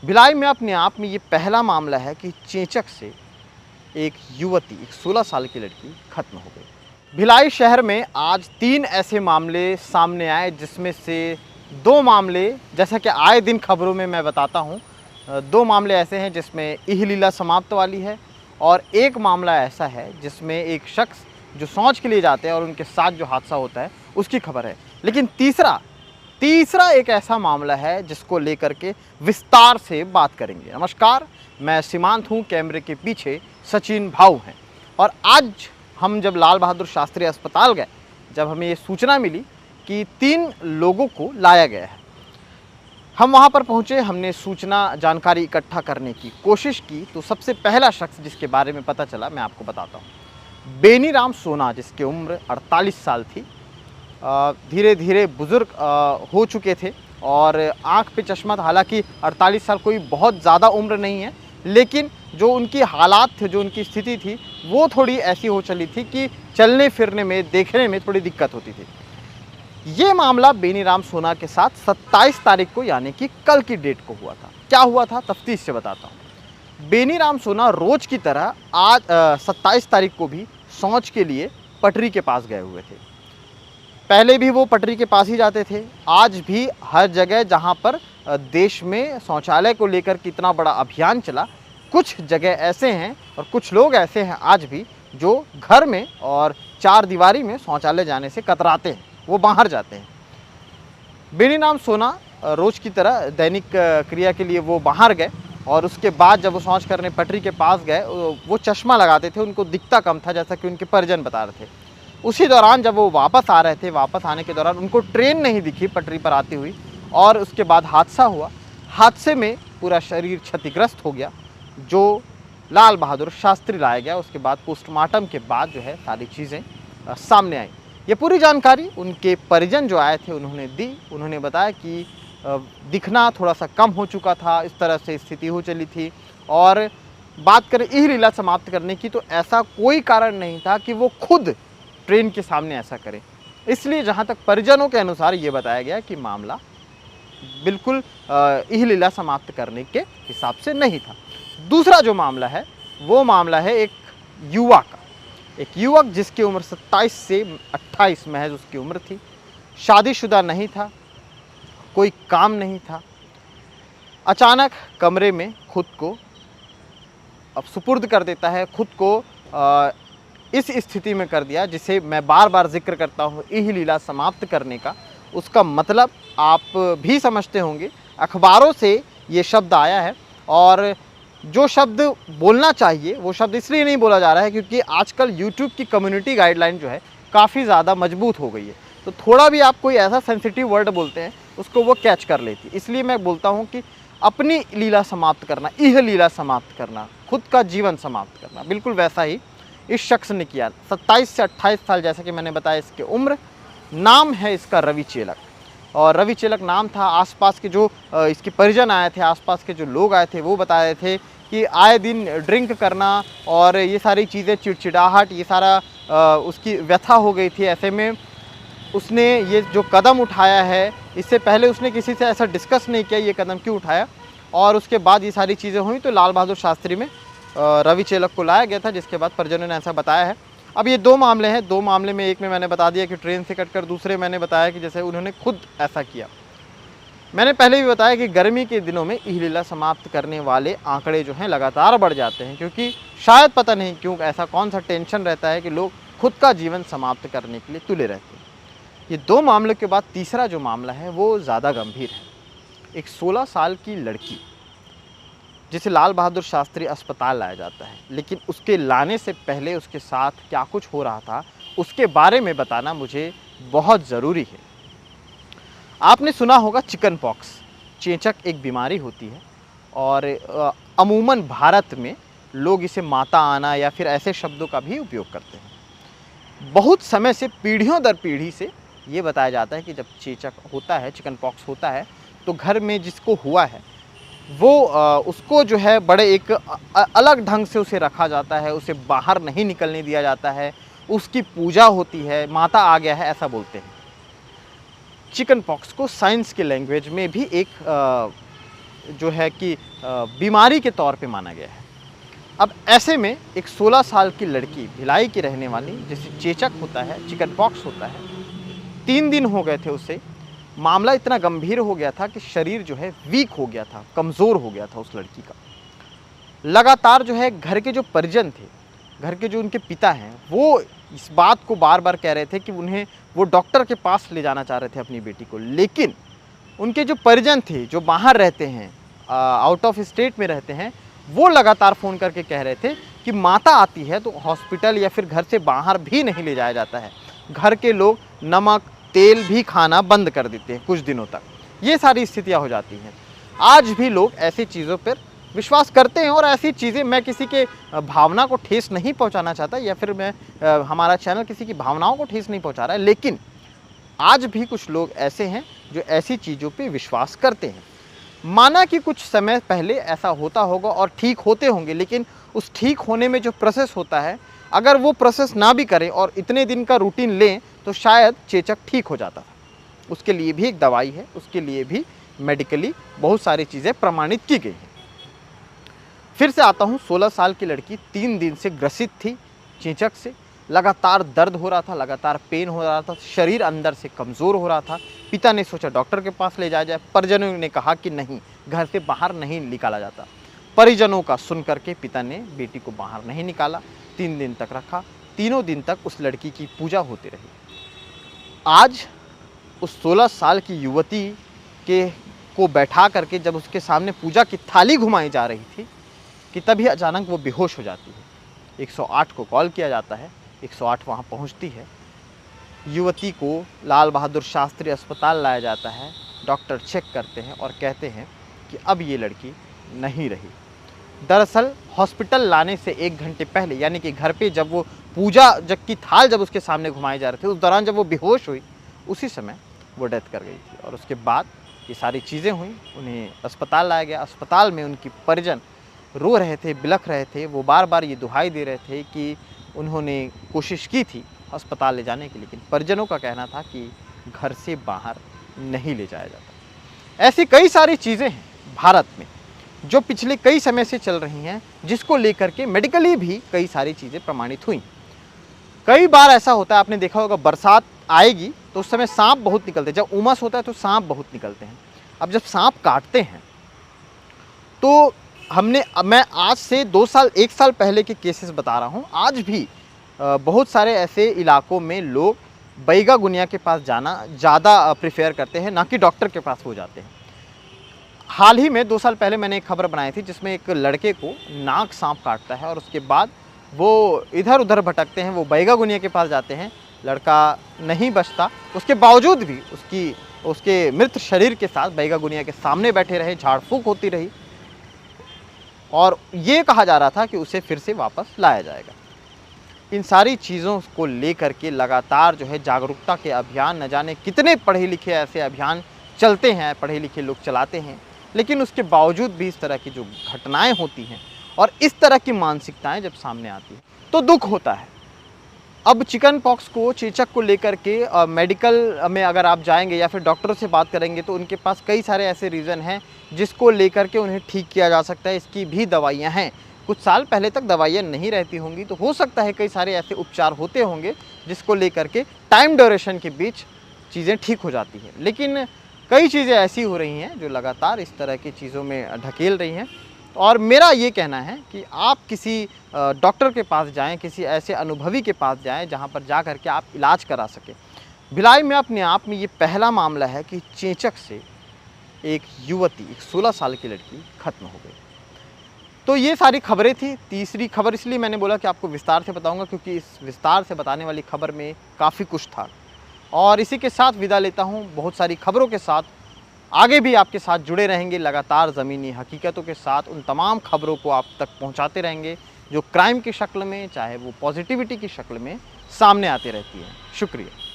भिलाई में अपने आप में ये पहला मामला है कि चेचक से एक युवती, एक 16 साल की लड़की खत्म हो गई। भिलाई शहर में आज 3 ऐसे मामले सामने आए, जिसमें से 2 मामले, जैसा कि आए दिन खबरों में मैं बताता हूँ, 2 मामले ऐसे हैं जिसमें इहलीला समाप्त वाली है, और एक मामला ऐसा है जिसमें एक शख्स जो शौच के लिए जाते हैं और उनके साथ जो हादसा होता है उसकी खबर है। लेकिन तीसरा एक ऐसा मामला है जिसको लेकर के विस्तार से बात करेंगे। नमस्कार, मैं सीमांत हूँ, कैमरे के पीछे सचिन भाऊ हैं। और आज हम जब लाल बहादुर शास्त्री अस्पताल गए, जब हमें ये सूचना मिली कि 3 लोगों को लाया गया है, हम वहाँ पर पहुँचे, हमने सूचना जानकारी इकट्ठा करने की कोशिश की। तो सबसे पहला शख्स जिसके बारे में पता चला मैं आपको बताता हूँ। बेनीराम सोना, जिसकी उम्र 48 साल थी, धीरे धीरे बुज़ुर्ग हो चुके थे और आँख पे चश्मा था। हालांकि 48 साल कोई बहुत ज़्यादा उम्र नहीं है, लेकिन जो उनकी हालात थे, जो उनकी स्थिति थी, वो थोड़ी ऐसी हो चली थी कि चलने फिरने में, देखने में थोड़ी दिक्कत होती थी। ये मामला बेनीराम सोना के साथ 27 तारीख को, यानी कि कल की डेट को हुआ था। क्या हुआ था, तफ्तीश से बताता हूँ। बेनीराम सोना रोज की तरह आज 27 तारीख को भी शौच के लिए पटरी के पास गए हुए थे। पहले भी वो पटरी के पास ही जाते थे, आज भी हर जगह जहाँ पर देश में शौचालय को लेकर कितना बड़ा अभियान चला, कुछ जगह ऐसे हैं और कुछ लोग ऐसे हैं आज भी जो घर में और 4 दीवारी में शौचालय जाने से कतराते हैं, वो बाहर जाते हैं। बेनीराम सोना रोज़ की तरह दैनिक क्रिया के लिए वो बाहर गए, और उसके बाद जब वो शौच करने पटरी के पास गए, वो चश्मा लगाते थे, उनको दिखता कम था, जैसा कि उनके परिजन बता रहे थे। उसी दौरान जब वो वापस आ रहे थे, वापस आने के दौरान उनको ट्रेन नहीं दिखी पटरी पर आती हुई, और उसके बाद हादसा हुआ। हादसे में पूरा शरीर क्षतिग्रस्त हो गया, जो लाल बहादुर शास्त्री लाया गया। उसके बाद पोस्टमार्टम के बाद जो है सारी चीज़ें सामने आई। ये पूरी जानकारी उनके परिजन जो आए थे उन्होंने दी। उन्होंने बताया कि दिखना थोड़ा सा कम हो चुका था, इस तरह से स्थिति हो चली थी। और बात करें इहलीला समाप्त करने की, तो ऐसा कोई कारण नहीं था कि वो खुद ट्रेन के सामने ऐसा करें। इसलिए जहाँ तक परिजनों के अनुसार ये बताया गया कि मामला बिल्कुल इहलीला समाप्त करने के हिसाब से नहीं था। दूसरा जो मामला है, वो मामला है एक युवक जिसकी उम्र 27 से 28 महज उसकी उम्र थी, शादीशुदा नहीं था, कोई काम नहीं था। अचानक कमरे में खुद को अब सुपुर्द कर देता है, खुद को इस स्थिति में कर दिया जिसे मैं बार बार जिक्र करता हूँ, इहलीला समाप्त करने का। उसका मतलब आप भी समझते होंगे, अखबारों से ये शब्द आया है, और जो शब्द बोलना चाहिए वो शब्द इसलिए नहीं बोला जा रहा है क्योंकि आजकल यूट्यूब की कम्युनिटी गाइडलाइन जो है काफ़ी ज़्यादा मजबूत हो गई है। तो थोड़ा भी आप कोई ऐसा सेंसिटिव वर्ड बोलते हैं, उसको वो कैच कर लेती है। इसलिए मैं बोलता हूँ कि अपनी लीला समाप्त करना, इहलीला समाप्त करना, खुद का जीवन समाप्त करना, बिल्कुल वैसा ही इस शख्स ने किया। 27 से 28 साल, जैसा कि मैंने बताया इसकी उम्र। नाम है इसका रवि चेलक, और रवि चेलक नाम था। आसपास के जो इसके परिजन आए थे, आसपास के जो लोग आए थे, वो बता रहे थे कि आए दिन ड्रिंक करना और ये सारी चीज़ें, चिड़चिड़ाहट, ये सारा उसकी व्यथा हो गई थी। ऐसे में उसने ये जो कदम उठाया है, इससे पहले उसने किसी से ऐसा डिस्कस नहीं किया ये कदम क्यों उठाया, और उसके बाद ये सारी चीज़ें हुई तो लाल बहादुर शास्त्री में रवि चेलक को लाया गया था, जिसके बाद परिजनों ने ऐसा बताया है। अब ये 2 मामले हैं, 2 मामले में एक में मैंने बता दिया कि ट्रेन से कटकर, दूसरे मैंने बताया कि जैसे उन्होंने खुद ऐसा किया। मैंने पहले भी बताया कि गर्मी के दिनों में इहलीला समाप्त करने वाले आंकड़े जो हैं लगातार बढ़ जाते हैं, क्योंकि शायद पता नहीं क्यों ऐसा कौन सा टेंशन रहता है कि लोग खुद का जीवन समाप्त करने के लिए तुले रहते हैं। ये 2 मामलों के बाद तीसरा जो मामला है वो ज़्यादा गंभीर है। एक 16 साल की लड़की जिसे लाल बहादुर शास्त्री अस्पताल लाया जाता है, लेकिन उसके लाने से पहले उसके साथ क्या कुछ हो रहा था उसके बारे में बताना मुझे बहुत ज़रूरी है। आपने सुना होगा चिकन पॉक्स, चेचक एक बीमारी होती है, और अमूमन भारत में लोग इसे माता आना या फिर ऐसे शब्दों का भी उपयोग करते हैं। बहुत समय से, पीढ़ियों दर पीढ़ी से ये बताया जाता है कि जब चेचक होता है, चिकन पॉक्स होता है, तो घर में जिसको हुआ है वो उसको जो है बड़े एक अलग ढंग से उसे रखा जाता है, उसे बाहर नहीं निकलने दिया जाता है, उसकी पूजा होती है, माता आ गया है ऐसा बोलते हैं। चिकन पॉक्स को साइंस के लैंग्वेज में भी एक जो है कि बीमारी के तौर पे माना गया है। अब ऐसे में एक 16 साल की लड़की, भिलाई की रहने वाली, जिसे चेचक होता है, चिकन पॉक्स होता है, 3 दिन हो गए थे उसे। मामला इतना गंभीर हो गया था कि शरीर जो है वीक हो गया था, कमज़ोर हो गया था उस लड़की का। लगातार जो है घर के जो परिजन थे, घर के जो उनके पिता हैं, वो इस बात को बार बार कह रहे थे कि उन्हें वो डॉक्टर के पास ले जाना चाह रहे थे अपनी बेटी को। लेकिन उनके जो परिजन थे, जो बाहर रहते हैं, आउट ऑफ स्टेट में रहते हैं, वो लगातार फ़ोन करके कह रहे थे कि माता आती है तो हॉस्पिटल या फिर घर से बाहर भी नहीं ले जाया जाता है। घर के लोग नमक तेल भी खाना बंद कर देते हैं कुछ दिनों तक। ये सारी स्थितियाँ हो जाती हैं। आज भी लोग ऐसी चीज़ों पर विश्वास करते हैं और ऐसी चीज़ें, मैं किसी के भावना को ठेस नहीं पहुंचाना चाहता या फिर मैं हमारा चैनल किसी की भावनाओं को ठेस नहीं पहुंचा रहा है, लेकिन आज भी कुछ लोग ऐसे हैं जो ऐसी चीज़ों पे विश्वास करते हैं। माना कि कुछ समय पहले ऐसा होता होगा और ठीक होते होंगे, लेकिन उस ठीक होने में जो प्रोसेस होता है, अगर वो प्रोसेस ना भी करें और इतने दिन का रूटीन लें तो शायद चेचक ठीक हो जाता था। उसके लिए भी एक दवाई है, उसके लिए भी मेडिकली बहुत सारी चीज़ें प्रमाणित की गई हैं। फिर से आता हूँ, 16 साल की लड़की 3 दिन से ग्रसित थी चेचक से। लगातार दर्द हो रहा था, लगातार पेन हो रहा था, शरीर अंदर से कमज़ोर हो रहा था। पिता ने सोचा डॉक्टर के पास ले जाया जाए, परिजनों ने कहा कि नहीं, घर से बाहर नहीं निकाला जाता। परिजनों का सुन करके पिता ने बेटी को बाहर नहीं निकाला, 3 दिन तक रखा। तीनों दिन तक उस लड़की की पूजा होती रही। आज उस 16 साल की युवती को बैठा करके जब उसके सामने पूजा की थाली घुमाई जा रही थी कि तभी अचानक वो बेहोश हो जाती है। 108 को कॉल किया जाता है, 108 वहाँ पहुँचती है। युवती को लाल बहादुर शास्त्री अस्पताल लाया जाता है। डॉक्टर चेक करते हैं और कहते हैं कि अब ये लड़की नहीं रही। दरअसल हॉस्पिटल लाने से 1 घंटे पहले, यानी कि घर पे जब वो पूजा जग की थाल जब उसके सामने घुमाए जा रहे थे, उस दौरान जब वो बेहोश हुई, उसी समय वो डेथ कर गई थी। और उसके बाद ये सारी चीज़ें हुई, उन्हें अस्पताल लाया गया। अस्पताल में उनकी परिजन रो रहे थे, बिलख रहे थे। वो बार बार ये दुहाई दे रहे थे कि उन्होंने कोशिश की थी अस्पताल ले जाने की, लेकिन परिजनों का कहना था कि घर से बाहर नहीं ले जाया जाता। ऐसी कई सारी चीज़ें हैं भारत में जो पिछले कई समय से चल रही हैं, जिसको लेकर के मेडिकली भी कई सारी चीज़ें प्रमाणित हुई। कई बार ऐसा होता है, आपने देखा होगा, बरसात आएगी तो उस समय सांप बहुत निकलते हैं। जब उमस होता है तो सांप बहुत निकलते हैं। अब जब सांप काटते हैं तो मैं आज से 2 साल 1 साल पहले के केसेस बता रहा हूँ। आज भी बहुत सारे ऐसे इलाकों में लोग बैगा गुनिया के पास जाना ज़्यादा प्रेफर करते हैं, ना कि डॉक्टर के पास वो जाते हैं। हाल ही में 2 साल पहले मैंने एक खबर बनाई थी जिसमें एक लड़के को नाग सांप काटता है और उसके बाद वो इधर उधर भटकते हैं, वो बैगा गुनिया के पास जाते हैं, लड़का नहीं बचता। उसके बावजूद भी उसके मृत शरीर के साथ बैगा गुनिया के सामने बैठे रहे, झाड़ फूँक होती रही और ये कहा जा रहा था कि उसे फिर से वापस लाया जाएगा। इन सारी चीज़ों को लेकर के लगातार जो है जागरूकता के अभियान, न जाने कितने पढ़े लिखे ऐसे अभियान चलते हैं, पढ़े लिखे लोग चलाते हैं, लेकिन उसके बावजूद भी इस तरह की जो घटनाएं होती हैं और इस तरह की मानसिकताएं जब सामने आती हैं तो दुख होता है। अब चिकन पॉक्स को, चेचक को लेकर के मेडिकल में अगर आप जाएंगे या फिर डॉक्टरों से बात करेंगे तो उनके पास कई सारे ऐसे रीज़न हैं जिसको लेकर के उन्हें ठीक किया जा सकता है। इसकी भी दवाइयाँ हैं। कुछ साल पहले तक दवाइयाँ नहीं रहती होंगी तो हो सकता है कई सारे ऐसे उपचार होते होंगे जिसको लेकर के टाइम ड्यूरेशन के बीच चीज़ें ठीक हो जाती हैं। लेकिन कई चीज़ें ऐसी हो रही हैं जो लगातार इस तरह की चीज़ों में ढकेल रही हैं और मेरा ये कहना है कि आप किसी डॉक्टर के पास जाएं, किसी ऐसे अनुभवी के पास जाएं जहां पर जा कर के आप इलाज करा सकें। भिलाई में अपने आप में ये पहला मामला है कि चेचक से एक युवती, एक 16 साल की लड़की खत्म हो गई। तो ये सारी खबरें थी। तीसरी खबर इसलिए मैंने बोला कि आपको विस्तार से बताऊंगा क्योंकि इस विस्तार से बताने वाली खबर में काफ़ी कुछ था। और इसी के साथ विदा लेता हूँ, बहुत सारी खबरों के साथ आगे भी आपके साथ जुड़े रहेंगे, लगातार ज़मीनी हकीकतों के साथ उन तमाम खबरों को आप तक पहुँचाते रहेंगे जो क्राइम की शक्ल में, चाहे वो पॉजिटिविटी की शक्ल में सामने आती रहती है। शुक्रिया।